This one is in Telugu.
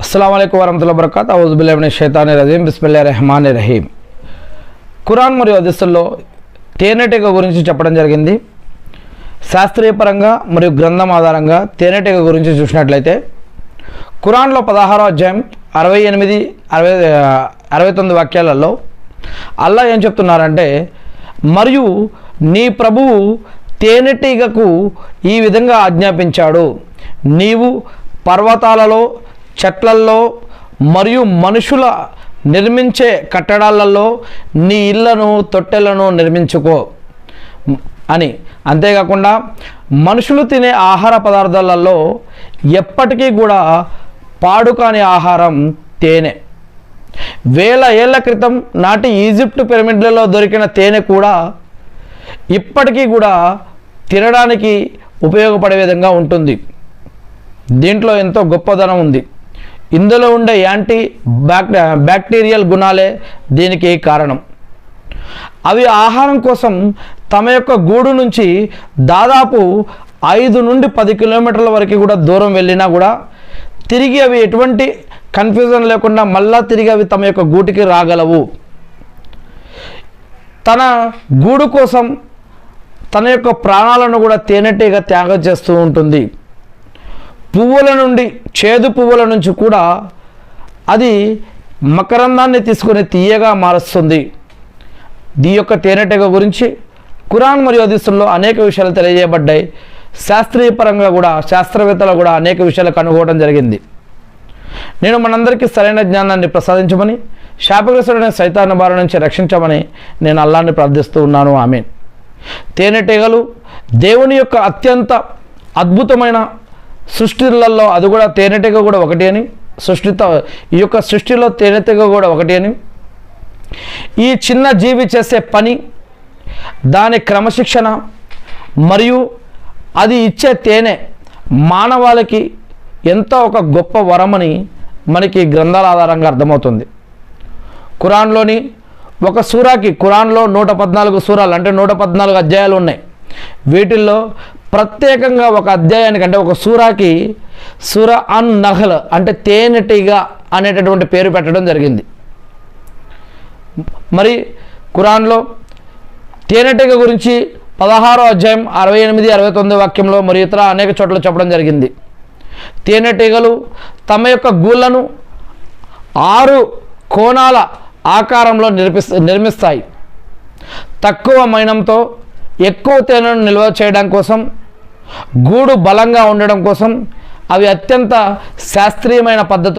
అస్సలాము అలైకుం వరహ్మతుల్లాహి వబరకాతుహు అఊజు బిల్లాహి మినష్ షైతానిర్ రజీం బిస్మిల్లాహిర్ రహమానిర్ రహీం. ఖురాన్ మరియు హదీసుల్లో తేనెటీగ గురించి చెప్పడం జరిగింది. శాస్త్రీయపరంగా మరియు గ్రంథం ఆధారంగా తేనెటీగ గురించి చూసినట్లయితే ఖురాన్లో 16వ అధ్యాయం 68, 69 వాక్యాలలో అల్లా ఏం చెప్తున్నారంటే, మరియు నీ ప్రభువు తేనెటీగకు ఈ విధంగా ఆజ్ఞాపించాడు, నీవు పర్వతాలలో, చెట్లల్లో మరియు మనుషుల నిర్మించే కట్టడాలలో నీ ఇళ్లను, తొట్టెలను నిర్మించుకో అని. అంతేకాకుండా మనుషులు తినే ఆహార పదార్థాలలో ఎప్పటికీ కూడా పాడు కాని ఆహారం తేనె. వేల ఏళ్ల క్రితం నాటి ఈజిప్ట్ పిరమిడ్లలో దొరికిన తేనె కూడా ఇప్పటికీ కూడా తినడానికి ఉపయోగపడే విధంగా ఉంటుంది. దీంట్లో ఎంతో గొప్పదనం ఉంది. ఇందులో ఉండే యాంటీ బ్యాక్టీరియల్ గుణాలే దీనికి కారణం. అవి ఆహారం కోసం తమ యొక్క గూడు నుంచి దాదాపు 5 నుండి 10 కిలోమీటర్ల వరకు కూడా దూరం వెళ్ళినా కూడా తిరిగి అవి ఎటువంటి కన్ఫ్యూజన్ లేకుండా మళ్ళా తిరిగి అవి తమ యొక్క గూటికి రాగలవు. తన గూడు కోసం తన యొక్క ప్రాణాలను కూడా తేనెటీగ త్యాగం చేస్తూ ఉంటుంది. పువ్వుల నుండి, చేదు పువ్వుల నుంచి కూడా అది మకరందాన్ని తీసుకొని తీయగా మారుస్తుంది. ఈ యొక్క తేనెటీగ గురించి ఖురాన్ మరియు హదీసుల్లో అనేక విషయాలు తెలియజేయబడ్డాయి. శాస్త్రీయపరంగా కూడా శాస్త్రవేత్తలు కూడా అనేక విషయాలు కనుగొనడం జరిగింది. నేను మనందరికీ సరైన జ్ఞానాన్ని ప్రసాదించమని, శాపగ్రస్తుడైన సైతాను బారి నుంచి రక్షించమని నేను అల్లాహ్ని ప్రార్థిస్తూ ఉన్నాను. ఆమీన్. తేనెటీగలు దేవుని యొక్క అత్యంత అద్భుతమైన సృష్టిలలో అది కూడా తేనెటీగ కూడా ఒకటి అని, ఈ యొక్క సృష్టిలో తేనెటీగ కూడా ఒకటి అని, ఈ చిన్న జీవి చేసే పని, దాని క్రమశిక్షణ మరియు అది ఇచ్చే తేనె మానవాళికి ఎంతో ఒక గొప్ప వరమని మనకి గ్రంథాల ఆధారంగా అర్థమవుతుంది. ఖురాన్లోని ఒక సూరాకి, ఖురాన్లో 114 సూరాలు అంటే 114 అధ్యాయాలు ఉన్నాయి. వీటిల్లో ప్రత్యేకంగా ఒక అధ్యాయానికి అంటే ఒక సూరాకి సూరా అన్ నహల్ అంటే తేనెటీగ అనేటటువంటి పేరు పెట్టడం జరిగింది. మరి ఖురాన్లో తేనెటీగ గురించి 16వ అధ్యాయం 68, 69 వాక్యంలో మరియు ఇతర అనేక చోట్ల చెప్పడం జరిగింది. తేనెటీగలు తమ యొక్క గూళ్ళను 6 కోణాల ఆకారంలో నిర్మిస్తాయి. తక్కువ మైనంతో ఎక్కువ తేనెను నిల్వ చేయడం కోసం, గూడు బలంగా ఉండడం కోసం అవి అత్యంత శాస్త్రీయమైన పద్ధతి